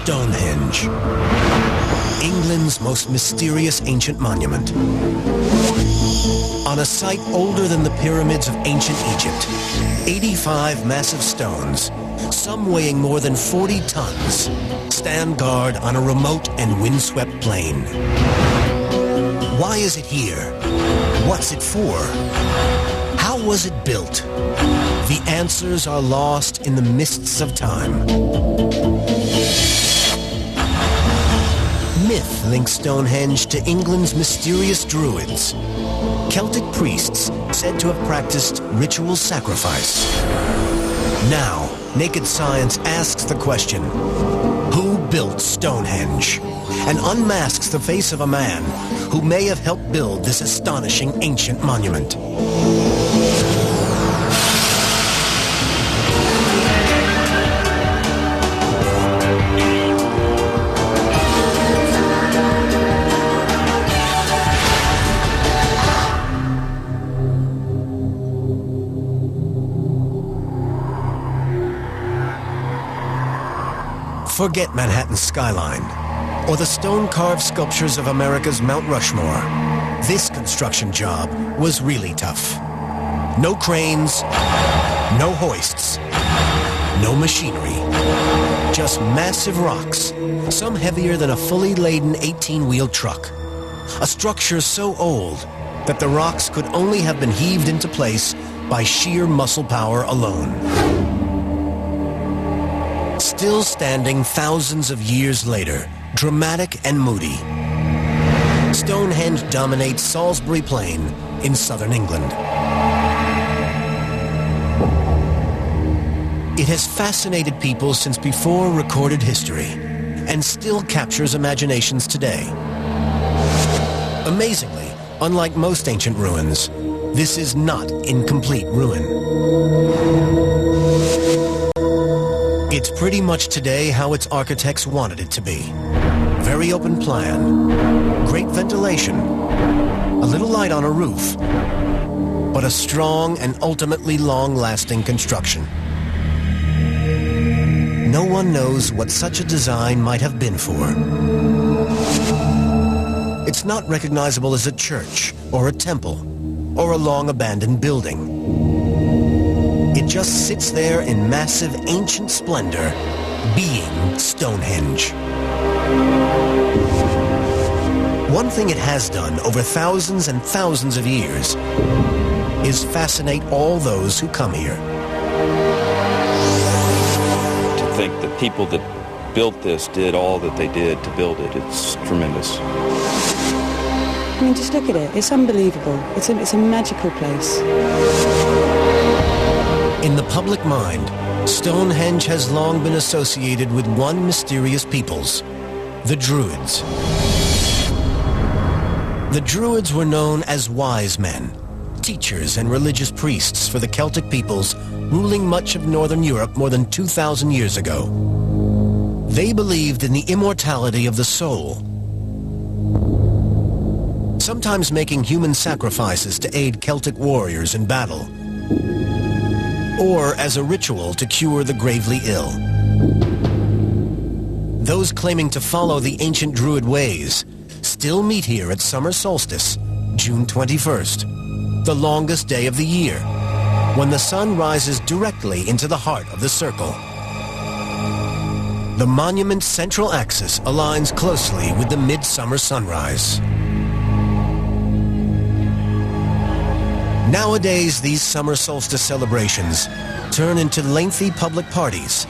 Stonehenge, England's most mysterious ancient monument. On a site older than the pyramids of ancient Egypt, 85 massive stones, some weighing more than 40 tons, stand guard on a remote and windswept plain. Why is it here? What's it for? How was it built? The answers are lost in the mists of time. Myth links Stonehenge to England's mysterious Druids, Celtic priests said to have practiced ritual sacrifice. Now, naked science asks the question, who built Stonehenge? And unmasks the face of a man who may have helped build this astonishing ancient monument. Forget Manhattan's skyline, or the stone-carved sculptures of America's Mount Rushmore. This construction job was really tough. No cranes, no hoists, no machinery. Just massive rocks, some heavier than a fully laden 18-wheel truck. A structure so old that the rocks could only have been heaved into place by sheer muscle power alone. Still standing thousands of years later, dramatic and moody, Stonehenge dominates Salisbury Plain in southern England. It has fascinated people since before recorded history and still captures imaginations today. Amazingly, unlike most ancient ruins, this is not incomplete ruin. It's pretty much today how its architects wanted it to be. Very open plan, great ventilation, a little light on a roof, but a strong and ultimately long-lasting construction. No one knows what such a design might have been for. It's not recognizable as a church or a temple or a long-abandoned building. It just sits there in massive ancient splendor, being Stonehenge. One thing it has done over thousands and thousands of years is fascinate all those who come here. To think the people that built this did all that they did to build it, it's tremendous. I mean, just look at it. It's unbelievable. It's a magical place. In the public mind, Stonehenge has long been associated with one mysterious peoples, the Druids. The Druids were known as wise men, teachers and religious priests for the Celtic peoples ruling much of northern Europe more than 2,000 years ago. They believed in the immortality of the soul, sometimes making human sacrifices to aid Celtic warriors in battle, or as a ritual to cure the gravely ill. Those claiming to follow the ancient Druid ways still meet here at summer solstice, June 21st, the longest day of the year, when the sun rises directly into the heart of the circle. The monument's central axis aligns closely with the midsummer sunrise. Nowadays, these summer solstice celebrations turn into lengthy public parties.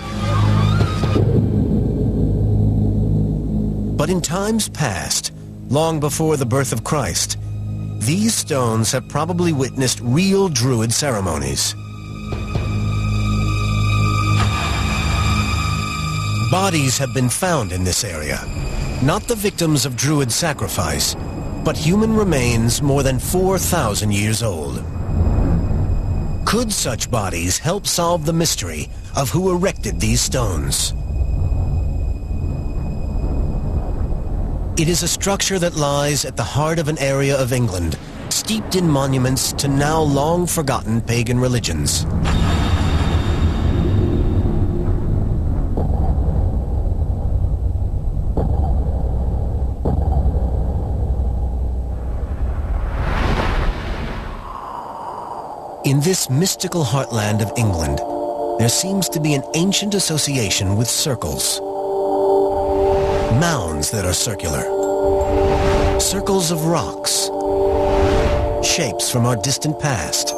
But in times past, long before the birth of Christ, these stones have probably witnessed real Druid ceremonies. Bodies have been found in this area, not the victims of Druid sacrifice, but human remains more than 4,000 years old. Could such bodies help solve the mystery of who erected these stones? It is a structure that lies at the heart of an area of England, steeped in monuments to now long-forgotten pagan religions. In this mystical heartland of England, there seems to be an ancient association with circles. Mounds that are circular. Circles of rocks. Shapes from our distant past.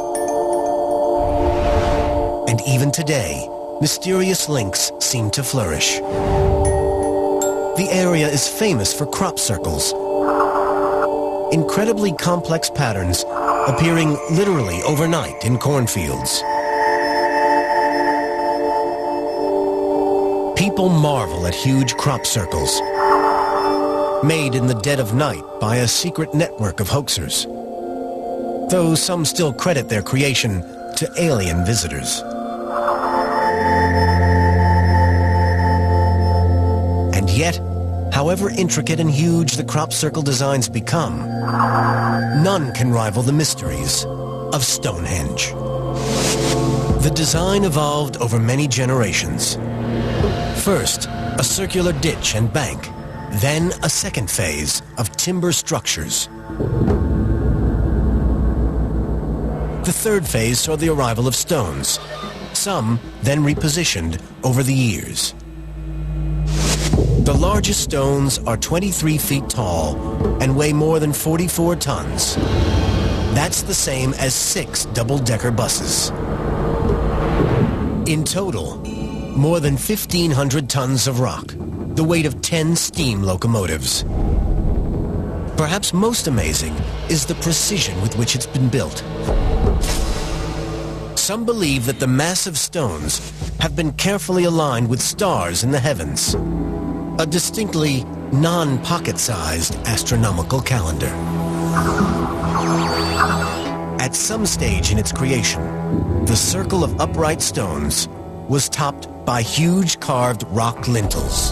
And even today, mysterious links seem to flourish. The area is famous for crop circles. Incredibly complex patterns appearing literally overnight in cornfields. People marvel at huge crop circles, made in the dead of night by a secret network of hoaxers, though some still credit their creation to alien visitors. And yet, however intricate and huge the crop circle designs become, none can rival the mysteries of Stonehenge. The design evolved over many generations. First, a circular ditch and bank, then a second phase of timber structures. The third phase saw the arrival of stones, some then repositioned over the years. The largest stones are 23 feet tall and weigh more than 44 tons. That's the same as 6 double-decker buses. In total, more than 1,500 tons of rock, the weight of 10 steam locomotives. Perhaps most amazing is the precision with which it's been built. Some believe that the massive stones have been carefully aligned with stars in the heavens, a distinctly non-pocket-sized astronomical calendar. At some stage in its creation, the circle of upright stones was topped by huge carved rock lintels.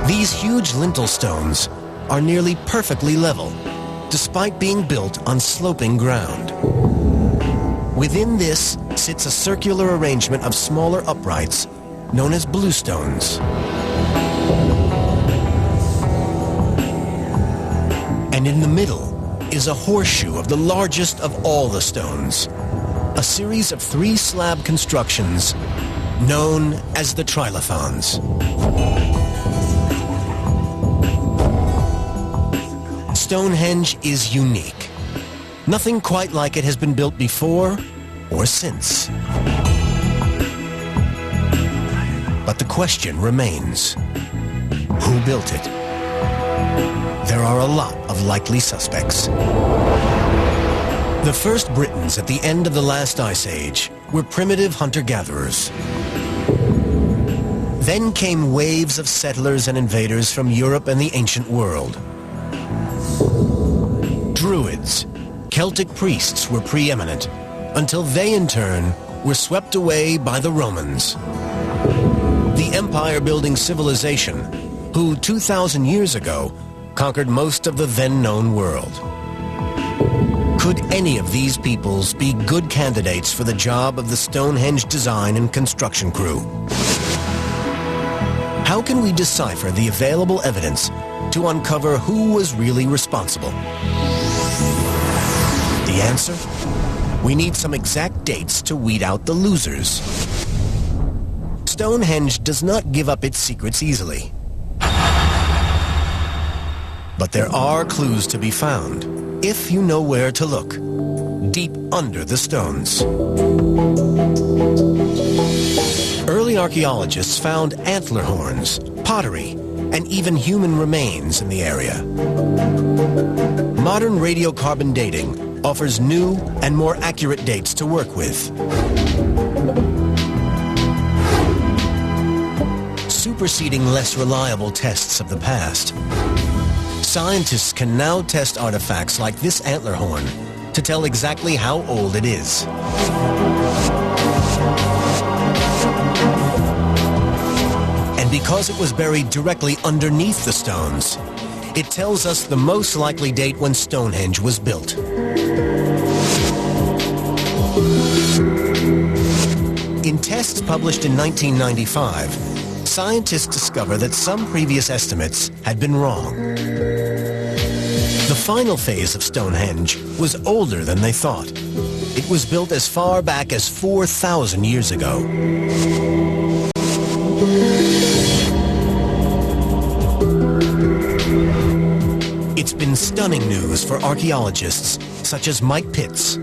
These huge lintel stones are nearly perfectly level, despite being built on sloping ground. Within this sits a circular arrangement of smaller uprights known as bluestones. And in the middle is a horseshoe of the largest of all the stones, a series of 3 slab constructions known as the trilithons. Stonehenge is unique. Nothing quite like it has been built before or since. But the question remains, who built it? There are a lot of likely suspects. The first Britons at the end of the last ice age were primitive hunter-gatherers. Then came waves of settlers and invaders from Europe and the ancient world. Druids, Celtic priests were preeminent, until they in turn were swept away by the Romans. The empire-building civilization, who 2,000 years ago conquered most of the then-known world. Could any of these peoples be good candidates for the job of the Stonehenge design and construction crew? How can we decipher the available evidence to uncover who was really responsible? The answer? We need some exact dates to weed out the losers. Stonehenge does not give up its secrets easily. But there are clues to be found, if you know where to look, deep under the stones. Early archaeologists found antler horns, pottery, and even human remains in the area. Modern radiocarbon dating offers new and more accurate dates to work with. Superseding less reliable tests of the past, scientists can now test artifacts like this antler horn to tell exactly how old it is. And because it was buried directly underneath the stones, it tells us the most likely date when Stonehenge was built. In tests published in 1995, scientists discovered that some previous estimates had been wrong. The final phase of Stonehenge was older than they thought. It was built as far back as 4,000 years ago. It's been stunning news for archaeologists such as Mike Pitts. The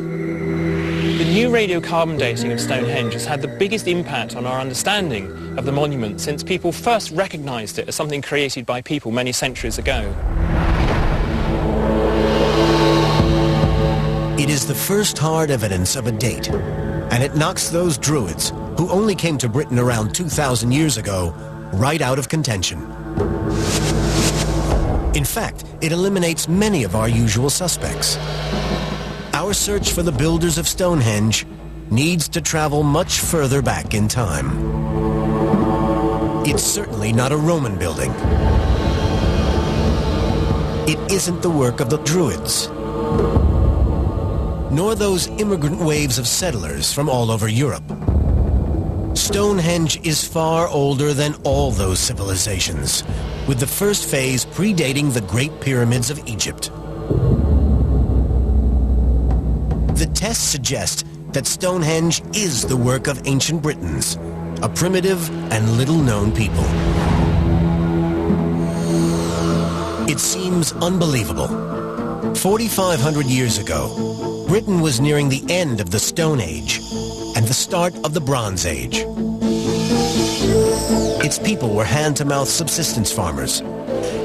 new radiocarbon dating of Stonehenge has had the biggest impact on our understanding of the monument since people first recognized it as something created by people many centuries ago. It is the first hard evidence of a date, and it knocks those Druids, who only came to Britain around 2,000 years ago, right out of contention. In fact, it eliminates many of our usual suspects. Our search for the builders of Stonehenge needs to travel much further back in time. It's certainly not a Roman building. It isn't the work of the Druids, nor those immigrant waves of settlers from all over Europe. Stonehenge is far older than all those civilizations, with the first phase predating the Great Pyramids of Egypt. The tests suggest that Stonehenge is the work of ancient Britons, a primitive and little-known people. It seems unbelievable. 4,500 years ago, Britain was nearing the end of the Stone Age and the start of the Bronze Age. Its people were hand-to-mouth subsistence farmers,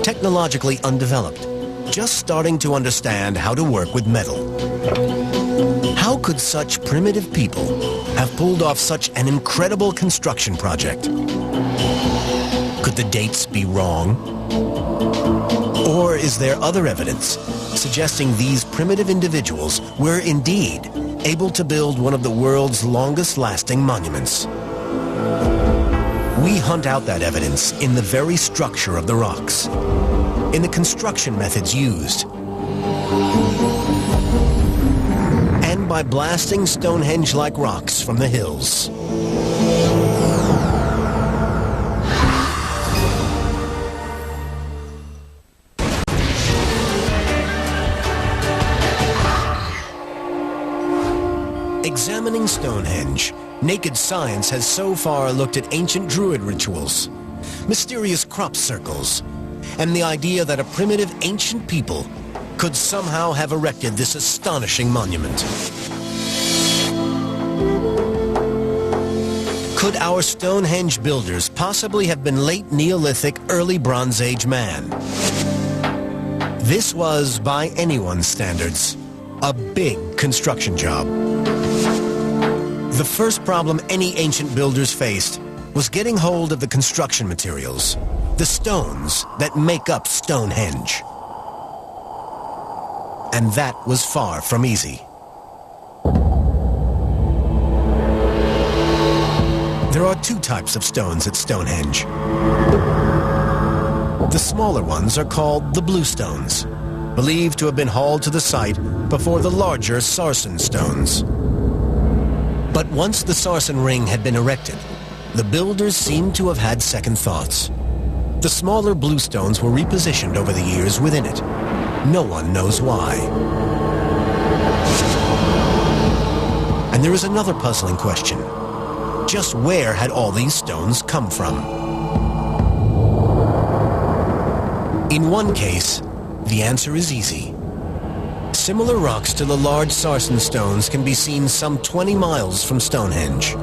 technologically undeveloped, just starting to understand how to work with metal. How could such primitive people have pulled off such an incredible construction project? Could the dates be wrong? Or is there other evidence suggesting these primitive individuals were indeed able to build one of the world's longest-lasting monuments? We hunt out that evidence in the very structure of the rocks, in the construction methods used, and by blasting Stonehenge-like rocks from the hills. Examining Stonehenge, naked science has so far looked at ancient Druid rituals, mysterious crop circles, and the idea that a primitive ancient people could somehow have erected this astonishing monument. Could our Stonehenge builders possibly have been late Neolithic, early Bronze Age man? This was, by anyone's standards, a big construction job. The first problem any ancient builders faced was getting hold of the construction materials, the stones that make up Stonehenge. And that was far from easy. There are two types of stones at Stonehenge. The smaller ones are called the blue stones, believed to have been hauled to the site before the larger sarsen stones. But once the sarsen ring had been erected, the builders seemed to have had second thoughts. The smaller blue stones were repositioned over the years within it. No one knows why. And there is another puzzling question. Just where had all these stones come from? In one case, the answer is easy. Similar rocks to the large sarsen stones can be seen some 20 miles from Stonehenge.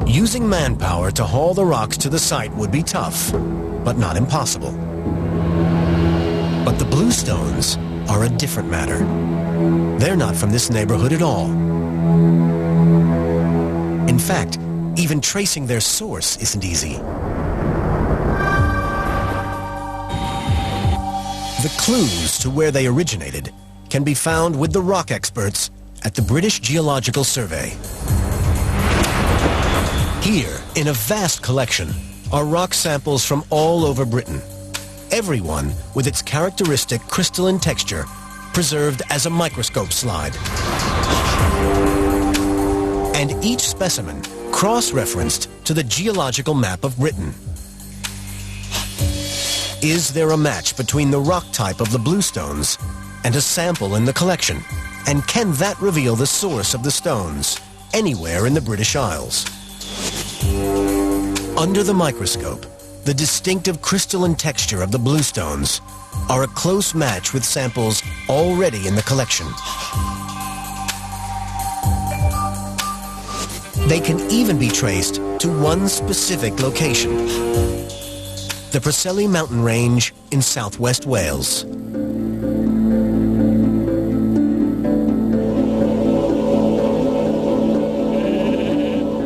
Using manpower to haul the rocks to the site would be tough, but not impossible. But the blue stones are a different matter. They're not from this neighborhood at all. In fact, even tracing their source isn't easy. The clues to where they originated can be found with the rock experts at the British Geological Survey. Here, in a vast collection, are rock samples from all over Britain, every one with its characteristic crystalline texture preserved as a microscope slide. And each specimen cross-referenced to the geological map of Britain. Is there a match between the rock type of the blue stones and a sample in the collection? And can that reveal the source of the stones anywhere in the British Isles? Under the microscope, the distinctive crystalline texture of the bluestones are a close match with samples already in the collection. They can even be traced to one specific location, the Preseli mountain range in southwest Wales.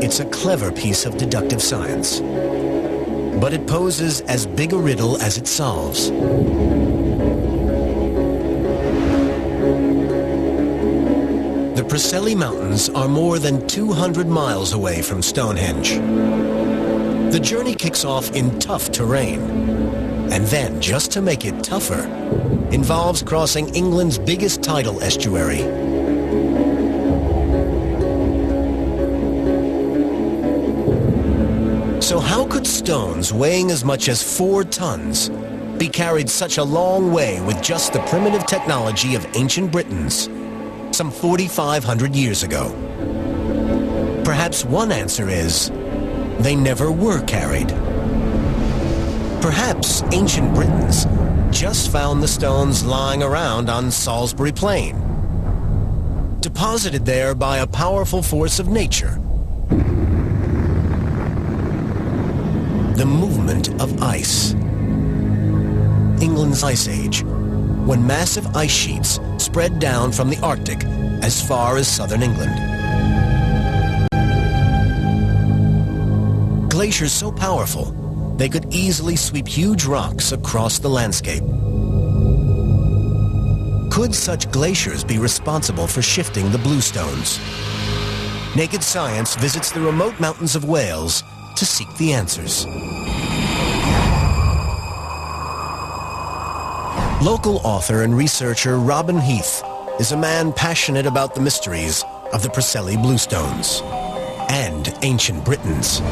It's a clever piece of deductive science, but it poses as big a riddle as it solves. The Preseli Mountains are more than 200 miles away from Stonehenge. The journey kicks off in tough terrain, and then, just to make it tougher, involves crossing England's biggest tidal estuary. So how could stones weighing as much as 4 tons be carried such a long way with just the primitive technology of ancient Britons some 4,500 years ago? Perhaps one answer is they never were carried. Perhaps ancient Britons just found the stones lying around on Salisbury Plain, deposited there by a powerful force of nature. The movement of ice. England's Ice Age, when massive ice sheets spread down from the Arctic as far as southern England. Glaciers so powerful, they could easily sweep huge rocks across the landscape. Could such glaciers be responsible for shifting the bluestones? Naked Science visits the remote mountains of Wales to seek the answers. Local author and researcher Robin Heath is a man passionate about the mysteries of the Preseli Bluestones and ancient Britons.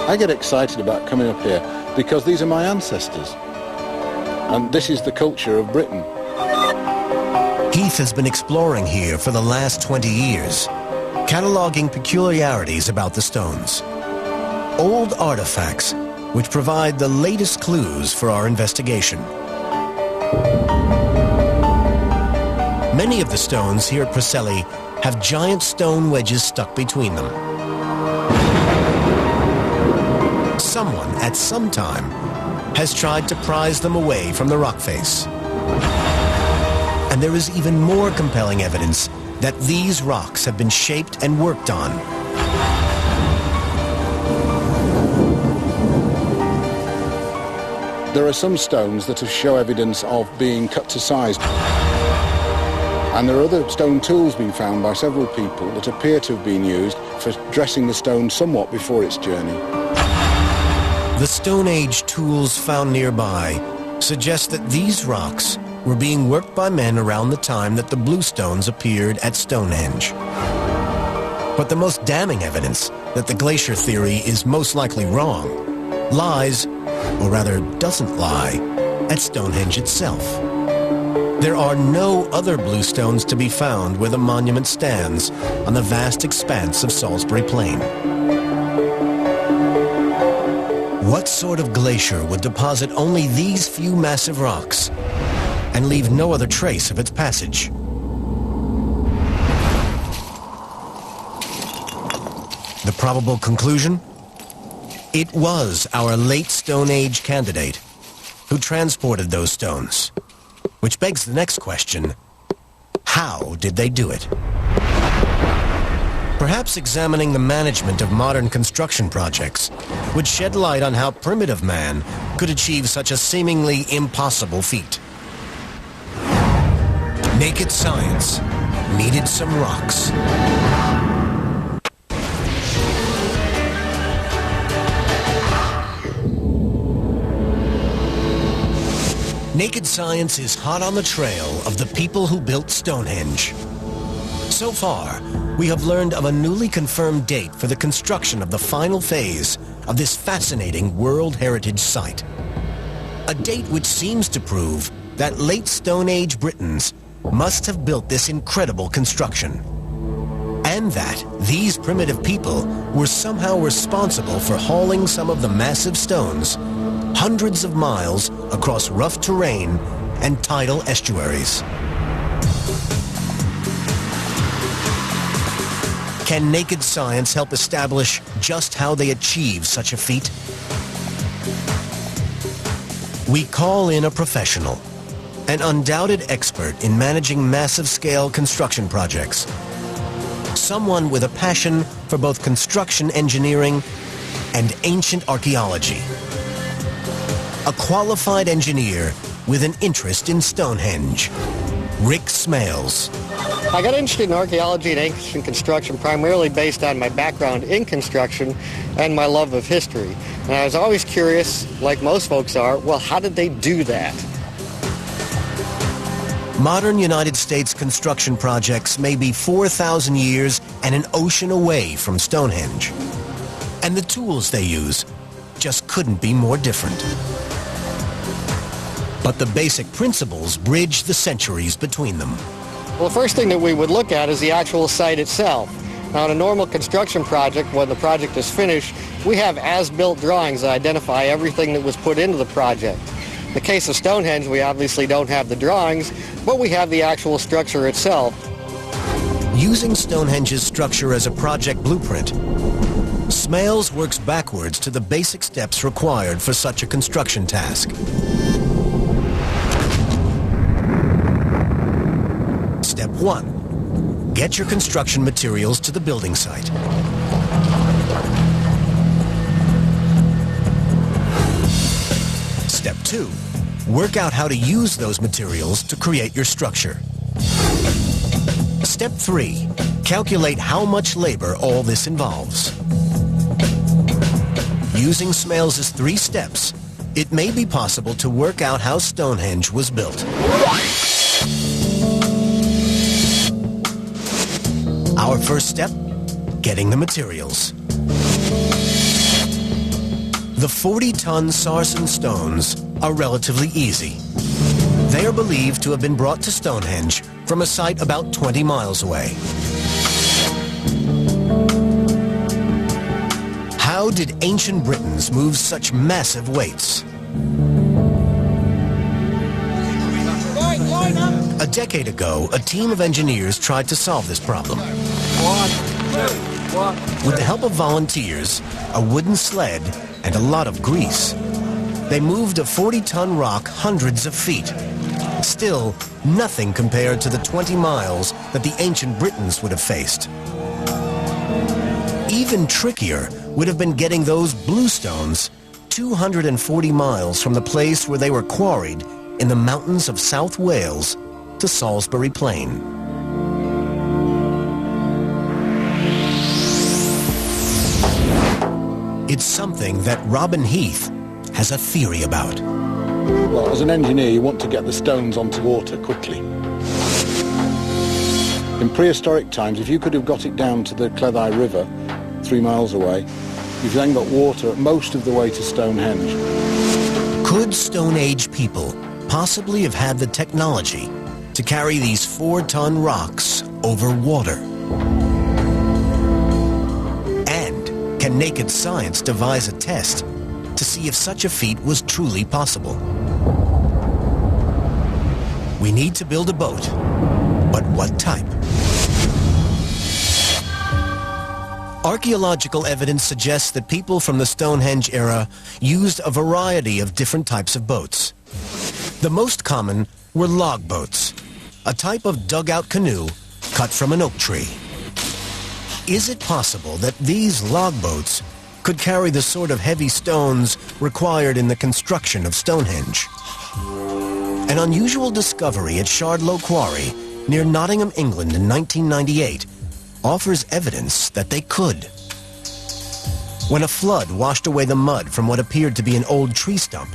I get excited about coming up here because these are my ancestors, and this is the culture of Britain. Heath has been exploring here for the last 20 years, cataloging peculiarities about the stones, old artifacts which provide the latest clues for our investigation. Many of the stones here at Preseli have giant stone wedges stuck between them. Someone at some time has tried to prise them away from the rock face. And there is even more compelling evidence that these rocks have been shaped and worked on. There are some stones that show evidence of being cut to size. And there are other stone tools being found by several people that appear to have been used for dressing the stone somewhat before its journey. The Stone Age tools found nearby suggest that these rocks were being worked by men around the time that the bluestones appeared at Stonehenge. But the most damning evidence that the glacier theory is most likely wrong lies, or rather doesn't lie, at Stonehenge itself. There are no other bluestones to be found where the monument stands on the vast expanse of Salisbury Plain. What sort of glacier would deposit only these few massive rocks and leave no other trace of its passage? The probable conclusion? It was our late Stone Age candidate who transported those stones. Which begs the next question, how did they do it? Perhaps examining the management of modern construction projects would shed light on how primitive man could achieve such a seemingly impossible feat. Naked Science needed some rocks. Naked Science is hot on the trail of the people who built Stonehenge. So far, we have learned of a newly confirmed date for the construction of the final phase of this fascinating World Heritage Site. A date which seems to prove that late Stone Age Britons must have built this incredible construction. And that these primitive people were somehow responsible for hauling some of the massive stones hundreds of miles across rough terrain and tidal estuaries. Can naked science help establish just how they achieved such a feat? We call in a professional, an undoubted expert in managing massive-scale construction projects. Someone with a passion for both construction engineering and ancient archaeology. A qualified engineer with an interest in Stonehenge, Rick Smales. I got interested in archaeology and ancient construction primarily based on my background in construction and my love of history. And I was always curious, like most folks are, well, how did they do that? Modern United States construction projects may be 4,000 years and an ocean away from Stonehenge. And the tools they use just couldn't be more different. But the basic principles bridge the centuries between them. Well, the first thing that we would look at is the actual site itself. Now, in a normal construction project, when the project is finished, we have as-built drawings that identify everything that was put into the project. In the case of Stonehenge, we obviously don't have the drawings, but we have the actual structure itself. Using Stonehenge's structure as a project blueprint, Smales works backwards to the basic steps required for such a construction task. Step 1. Get your construction materials to the building site. Step 2. Work out how to use those materials to create your structure. Step 3. Calculate how much labor all this involves. Using Smales' 3 steps, it may be possible to work out how Stonehenge was built. Our first step, getting the materials. The 40-ton sarsen stones are relatively easy. They are believed to have been brought to Stonehenge from a site about 20 miles away. How did ancient Britons move such massive weights? A decade ago, a team of engineers tried to solve this problem. With the help of volunteers, a wooden sled, and a lot of grease, they moved a 40-ton rock hundreds of feet. Still, nothing compared to the 20 miles that the ancient Britons would have faced. Even trickier would have been getting those blue stones 240 miles from the place where they were quarried in the mountains of South Wales to Salisbury Plain. It's something that Robin Heath has a theory about. Well, as an engineer, you want to get the stones onto water quickly. In prehistoric times, if you could have got it down to the Cleddau River, 3 miles away, you've then got water most of the way to Stonehenge. Could Stone Age people possibly have had the technology to carry these 4-ton rocks over water? And can naked science devise a test to see if such a feat was truly possible? We need to build a boat, but what type? Archaeological evidence suggests that people from the Stonehenge era used a variety of different types of boats. The most common were log boats, a type of dugout canoe cut from an oak tree. Is it possible that these log boats could carry the sort of heavy stones required in the construction of Stonehenge? An unusual discovery at Shardlow Quarry near Nottingham, England in 1998 offers evidence that they could. When a flood washed away the mud from what appeared to be an old tree stump,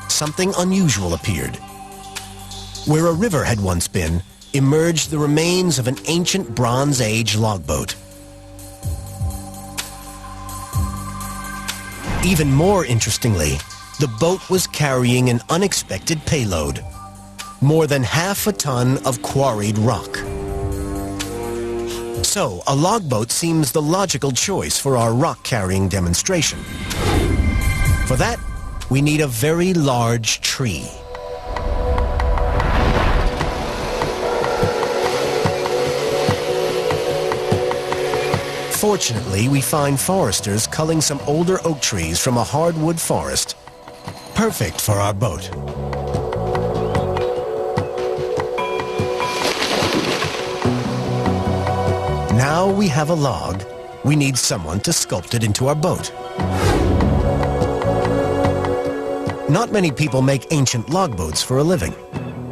something unusual appeared. Where a river had once been, emerged the remains of an ancient Bronze Age logboat. Even more interestingly, the boat was carrying an unexpected payload. more than half a ton of quarried rock. So, a logboat seems the logical choice for our rock-carrying demonstration. For that, we need a very large tree. Fortunately, we find foresters culling some older oak trees from a hardwood forest. Perfect for our boat. Now we have a log. We need someone to sculpt it into our boat. Not many people make ancient logboats for a living,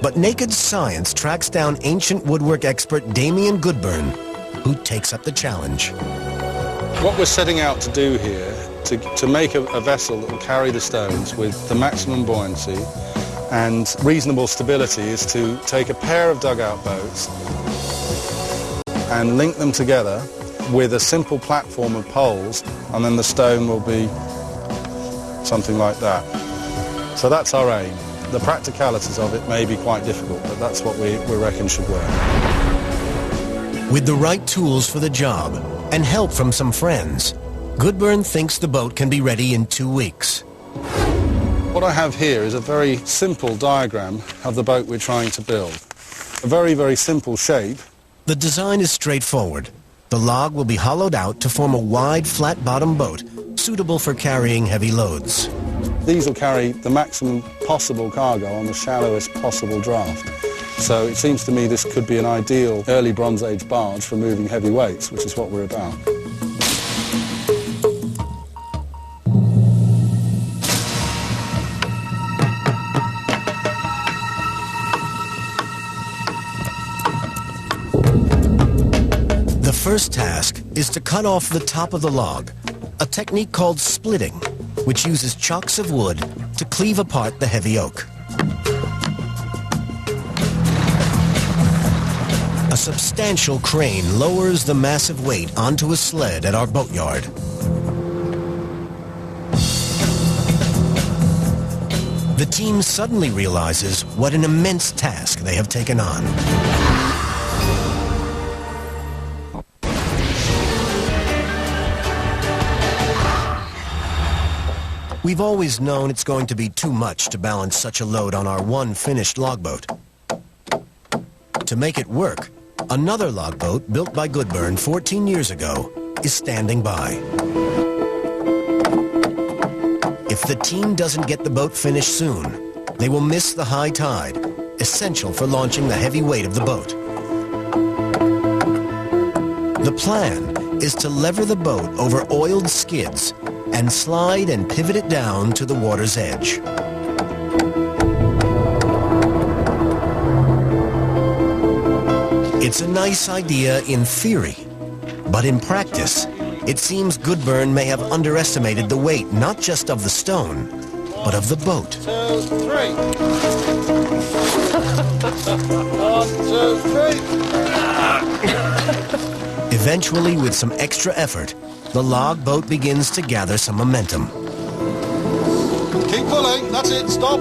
but Naked Science tracks down ancient woodwork expert Damien Goodburn, who takes up the challenge. What we're setting out to do here, to make a vessel that will carry the stones with the maximum buoyancy and reasonable stability, is to take a pair of dugout boats and link them together with a simple platform of poles, and then the stone will be something like that. So that's our aim. The practicalities of it may be quite difficult, but that's what we reckon should work. With the right tools for the job and help from some friends, Goodburn thinks the boat can be ready in 2 weeks. What I have here is a very simple diagram of the boat we're trying to build. A very, very simple shape. The design is straightforward. The log will be hollowed out to form a wide, flat-bottom boat suitable for carrying heavy loads. These will carry the maximum possible cargo on the shallowest possible draft. So it seems to me this could be an ideal early Bronze Age barge for moving heavy weights, which is what we're about. The first task is to cut off the top of the log, a technique called splitting, which uses chunks of wood to cleave apart the heavy oak. A substantial crane lowers the massive weight onto a sled at our boatyard. The team suddenly realizes what an immense task they have taken on. We've always known it's going to be too much to balance such a load on our one finished logboat. To make it work, another logboat built by Goodburn 14 years ago is standing by. If the team doesn't get the boat finished soon, they will miss the high tide, essential for launching the heavy weight of the boat. The plan is to lever the boat over oiled skids and slide and pivot it down to the water's edge. It's a nice idea in theory, but in practice, it seems Goodburn may have underestimated the weight not just of the stone, but of the boat. 1, 2, 3. Eventually, with some extra effort, the log boat begins to gather some momentum. Keep pulling, that's it, stop.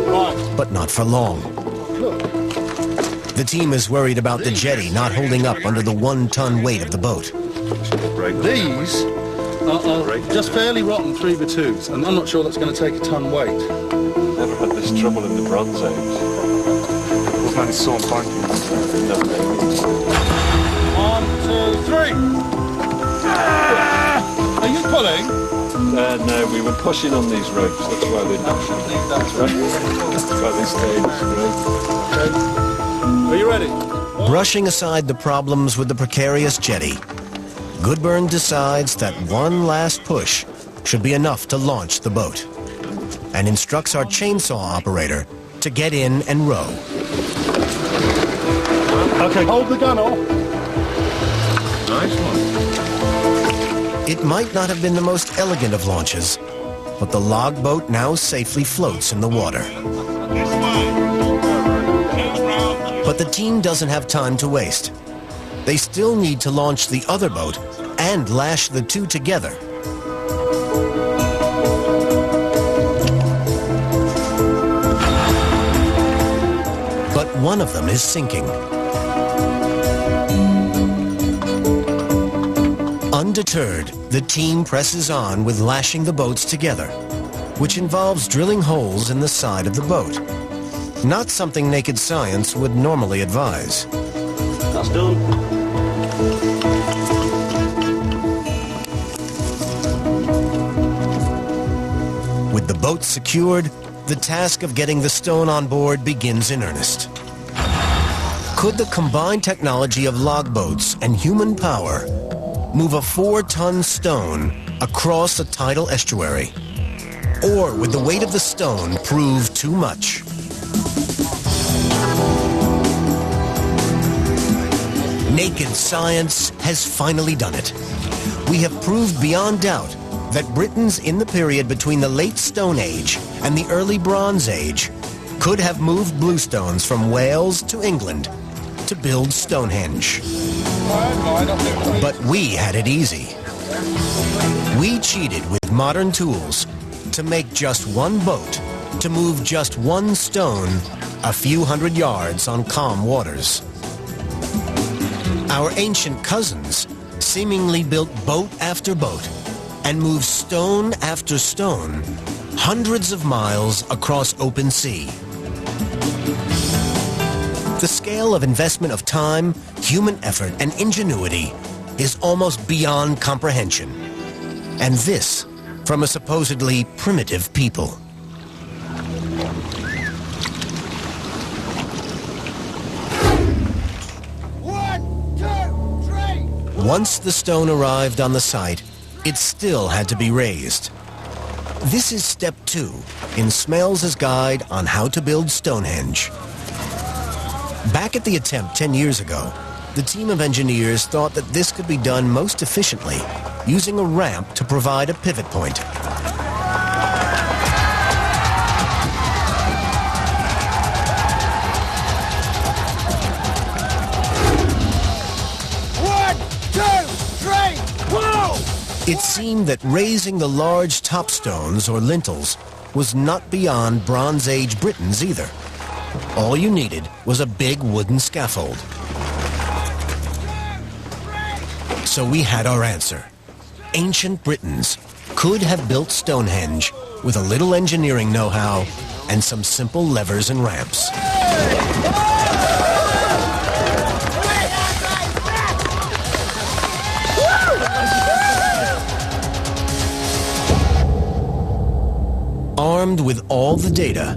Right. But not for long. The team is worried about the jetty not holding up under the 1-ton weight of the boat. These are just fairly rotten 3x2s, and I'm not sure that's going to take a ton weight. Never had this trouble in the Bronze Age. Wasn't any sawn planking. 1, 2, 3. Are you pulling? No, we were pushing on these ropes. That's why they. That's why they stayed straight. Are you ready? Brushing aside the problems with the precarious jetty, Goodburn decides that one last push should be enough to launch the boat, and instructs our chainsaw operator to get in and row. Okay, hold the gun off. Nice one. It might not have been the most elegant of launches, but the log boat now safely floats in the water. But the team doesn't have time to waste. They still need to launch the other boat and lash the two together. one of them is sinking. Undeterred, the team presses on with lashing the boats together, which involves drilling holes in the side of the boat. Not something naked science would normally advise. That's done. With the boat secured, the task of getting the stone on board begins in earnest. Could the combined technology of logboats and human power move a 4-ton stone across a tidal estuary? Or would the weight of the stone prove too much? Naked science has finally done it. We have proved beyond doubt that Britons in the period between the late Stone Age and the early Bronze Age could have moved bluestones from Wales to England to build Stonehenge. But we had it easy. We cheated with modern tools to make just one boat, to move just one stone a few hundred yards on calm waters. Our ancient cousins seemingly built boat after boat and moved stone after stone hundreds of miles across open sea. The scale of investment of time, human effort, and ingenuity is almost beyond comprehension. And this from a supposedly primitive people. One, two, three. Once the stone arrived on the site, it still had to be raised. This is step 2 in Smales' guide on how to build Stonehenge. Back at the attempt 10 years ago, the team of engineers thought that this could be done most efficiently using a ramp to provide a pivot point. One, two, three. Whoa! It seemed that raising the large topstones or lintels was not beyond Bronze Age Britons either. All you needed was a big wooden scaffold. So we had our answer. Ancient Britons could have built Stonehenge with a little engineering know-how and some simple levers and ramps. Armed with all the data,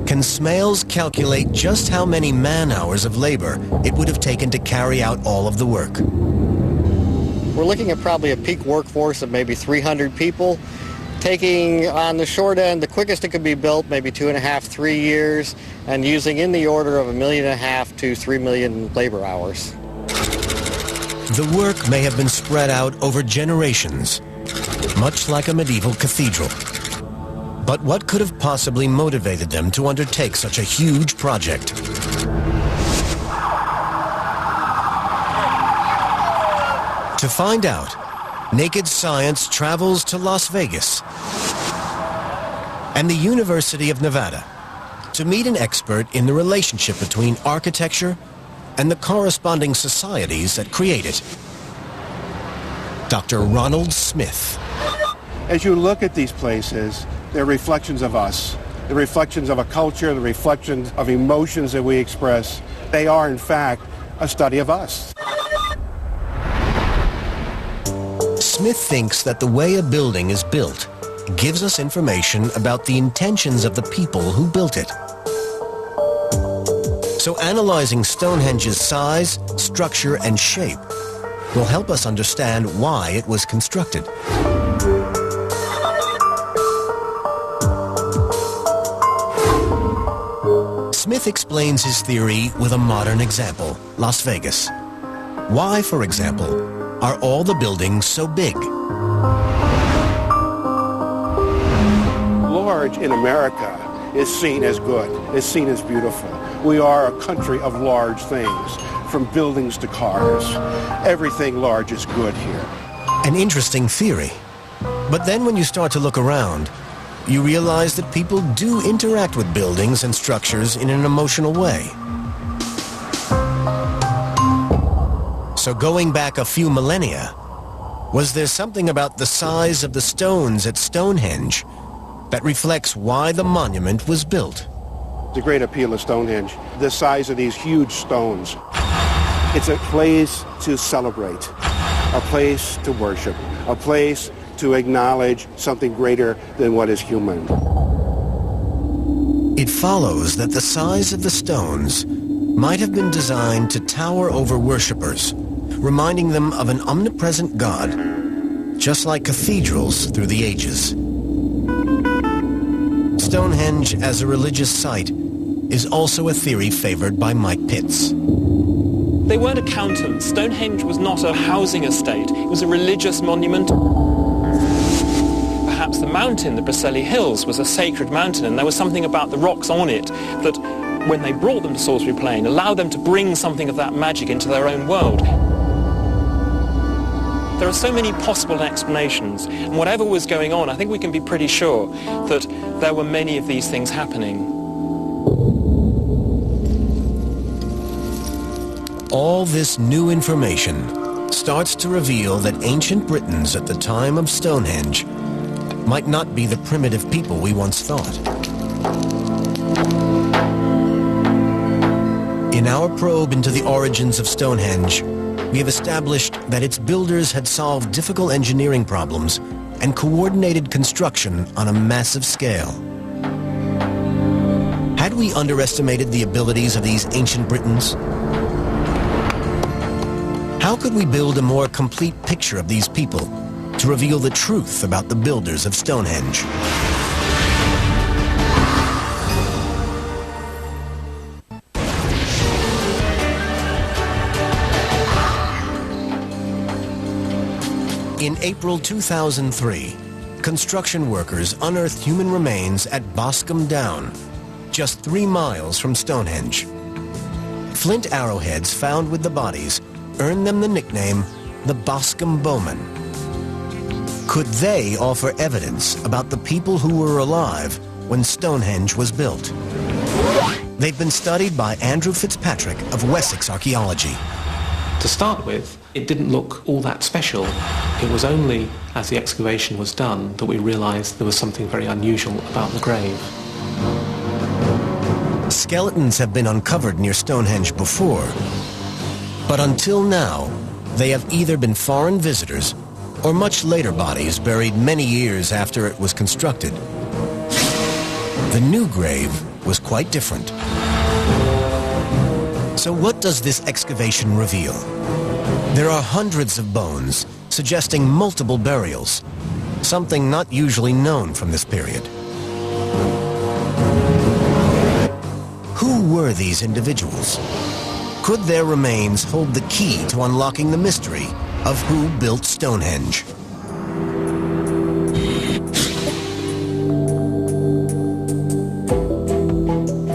can Smales calculate just how many man-hours of labor it would have taken to carry out all of the work? We're looking at probably a peak workforce of maybe 300 people, taking on the short end, the quickest it could be built, maybe 2.5, 3 years, and using in the order of 1.5 million to 3 million labor hours. The work may have been spread out over generations, much like a medieval cathedral. But what could have possibly motivated them to undertake such a huge project? To find out, Naked Science travels to Las Vegas and the University of Nevada to meet an expert in the relationship between architecture and the corresponding societies that create it. Dr. Ronald Smith. As you look at these places, they're reflections of us. They're reflections of a culture, the reflections of emotions that we express. They are, in fact, a study of us. Smith thinks that the way a building is built gives us information about the intentions of the people who built it. So analyzing Stonehenge's size, structure, and shape will help us understand why it was constructed. Smith explains his theory with a modern example, Las Vegas. Why, for example, are all the buildings so big? Large in America is seen as good, is seen as beautiful. We are a country of large things, from buildings to cars. Everything large is good here. An interesting theory. But then when you start to look around, you realize that people do interact with buildings and structures in an emotional way. So going back a few millennia, was there something about the size of the stones at Stonehenge that reflects why the monument was built? The great appeal of Stonehenge, the size of these huge stones. It's a place to celebrate, a place to worship, a place to acknowledge something greater than what is human. It follows that the size of the stones might have been designed to tower over worshippers, reminding them of an omnipresent God, just like cathedrals through the ages. Stonehenge as a religious site is also a theory favored by Mike Pitts. They weren't accountants. Stonehenge was not a housing estate. It was a religious monument. Perhaps the mountain, the Braccelli Hills, was a sacred mountain, and there was something about the rocks on it that, when they brought them to Salisbury Plain, allowed them to bring something of that magic into their own world. There are so many possible explanations, and whatever was going on, I think we can be pretty sure that there were many of these things happening. All this new information starts to reveal that ancient Britons at the time of Stonehenge might not be the primitive people we once thought. In our probe into the origins of Stonehenge, we have established that its builders had solved difficult engineering problems and coordinated construction on a massive scale. Had we underestimated the abilities of these ancient Britons? How could we build a more complete picture of these people to reveal the truth about the builders of Stonehenge? In April 2003, construction workers unearthed human remains at Boscombe Down, just 3 miles from Stonehenge. Flint arrowheads found with the bodies earned them the nickname the Boscombe Bowmen. Could they offer evidence about the people who were alive when Stonehenge was built? They've been studied by Andrew Fitzpatrick of Wessex Archaeology. To start with, it didn't look all that special. It was only as the excavation was done that we realized there was something very unusual about the grave. Skeletons have been uncovered near Stonehenge before, but until now, they have either been foreign visitors or much later bodies buried many years after it was constructed. The new grave was quite different. So what does this excavation reveal? There are hundreds of bones suggesting multiple burials, something not usually known from this period. Who were these individuals? Could their remains hold the key to unlocking the mystery of who built Stonehenge?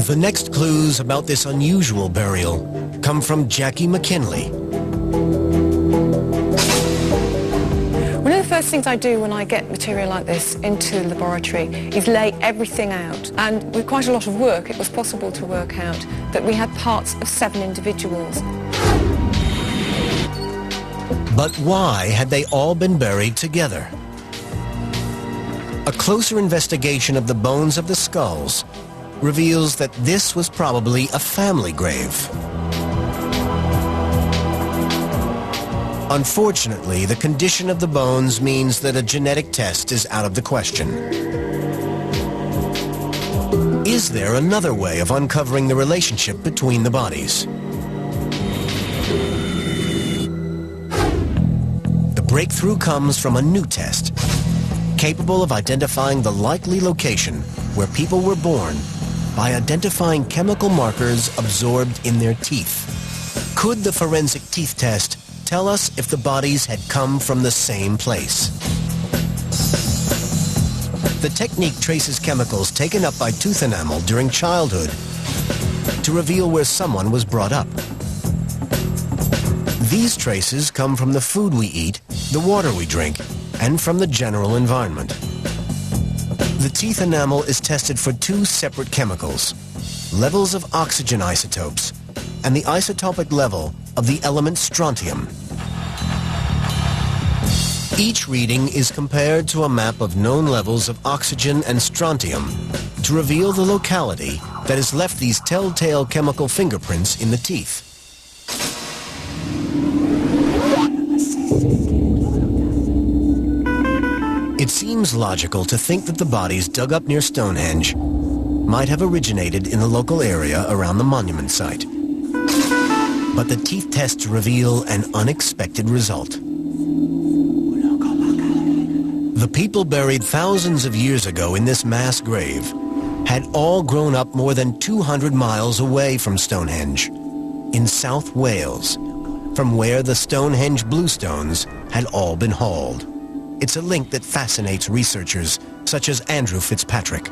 The next clues about this unusual burial come from Jackie McKinley. One of the first things I do when I get material like this into the laboratory is lay everything out. And with quite a lot of work, it was possible to work out that we had parts of 7 individuals. But why had they all been buried together? A closer investigation of the bones of the skulls reveals that this was probably a family grave. Unfortunately, the condition of the bones means that a genetic test is out of the question. Is there another way of uncovering the relationship between the bodies? The breakthrough comes from a new test, capable of identifying the likely location where people were born by identifying chemical markers absorbed in their teeth. Could the forensic teeth test tell us if the bodies had come from the same place? The technique traces chemicals taken up by tooth enamel during childhood to reveal where someone was brought up. These traces come from the food we eat, the water we drink, and from the general environment. The teeth enamel is tested for 2 separate chemicals, levels of oxygen isotopes, and the isotopic level of the element strontium. Each reading is compared to a map of known levels of oxygen and strontium to reveal the locality that has left these telltale chemical fingerprints in the teeth. It seems logical to think that the bodies dug up near Stonehenge might have originated in the local area around the monument site. But the teeth tests reveal an unexpected result. The people buried thousands of years ago in this mass grave had all grown up more than 200 miles away from Stonehenge, in South Wales, from where the Stonehenge bluestones had all been hauled. It's a link that fascinates researchers such as Andrew Fitzpatrick.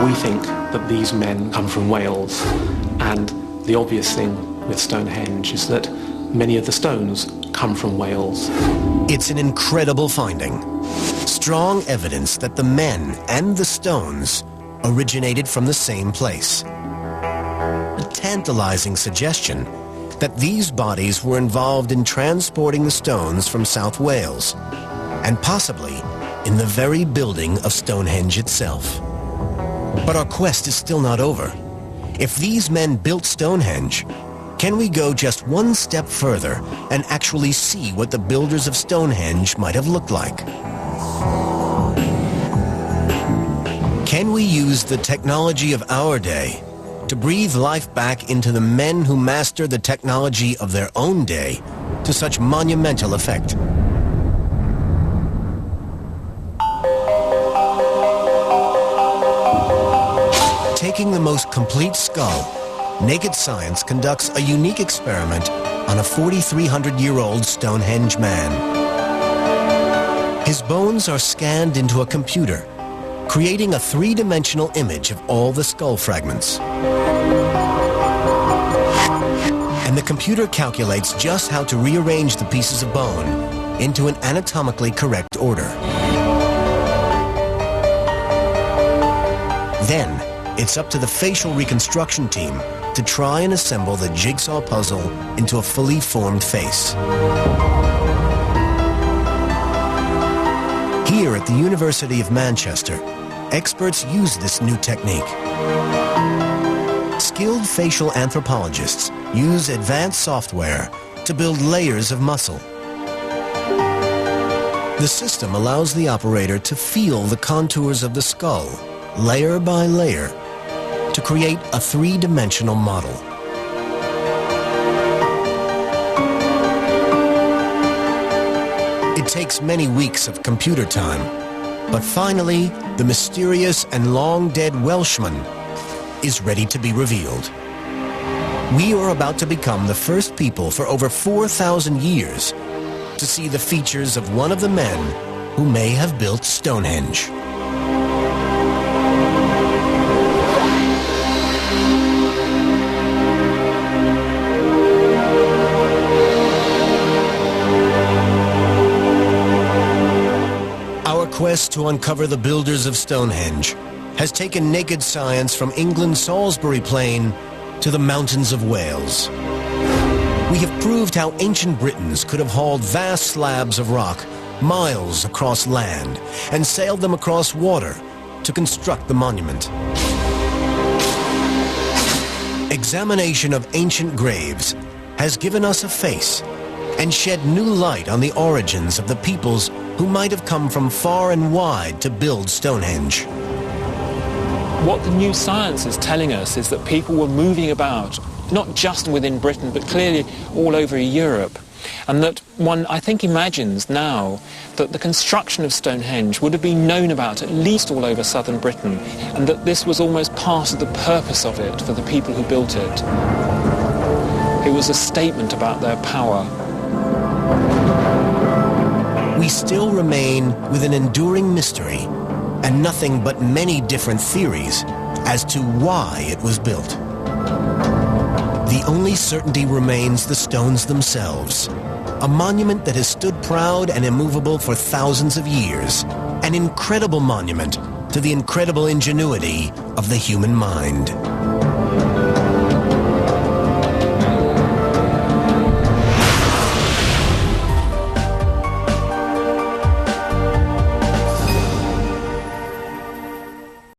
We think that these men come from Wales, and the obvious thing with Stonehenge is that many of the stones come from Wales. It's an incredible finding. Strong evidence that the men and the stones originated from the same place. A tantalizing suggestion that these bodies were involved in transporting the stones from South Wales, and possibly in the very building of Stonehenge itself. But our quest is still not over. If these men built Stonehenge, can we go just one step further and actually see what the builders of Stonehenge might have looked like? Can we use the technology of our day to breathe life back into the men who mastered the technology of their own day to such monumental effect? Taking the most complete skull, Naked Science conducts a unique experiment on a 4,300-year-old Stonehenge man. His bones are scanned into a computer, creating a three-dimensional image of all the skull fragments. And the computer calculates just how to rearrange the pieces of bone into an anatomically correct order. Then, it's up to the facial reconstruction team to try and assemble the jigsaw puzzle into a fully formed face. Here at the University of Manchester, experts use this new technique. Skilled facial anthropologists use advanced software to build layers of muscle. The system allows the operator to feel the contours of the skull, layer by layer, to create a three-dimensional model. It takes many weeks of computer time, but finally, the mysterious and long-dead Welshman is ready to be revealed. We are about to become the first people for over 4,000 years to see the features of one of the men who may have built Stonehenge. Our quest to uncover the builders of Stonehenge has taken Naked Science from England's Salisbury Plain to the mountains of Wales. We have proved how ancient Britons could have hauled vast slabs of rock miles across land and sailed them across water to construct the monument. Examination of ancient graves has given us a face and shed new light on the origins of the peoples who might have come from far and wide to build Stonehenge. What the new science is telling us is that people were moving about, not just within Britain, but clearly all over Europe. And that one, I think, imagines now that the construction of Stonehenge would have been known about at least all over southern Britain, and that this was almost part of the purpose of it for the people who built it. It was a statement about their power. We still remain with an enduring mystery and nothing but many different theories as to why it was built. The only certainty remains the stones themselves, a monument that has stood proud and immovable for thousands of years, an incredible monument to the incredible ingenuity of the human mind.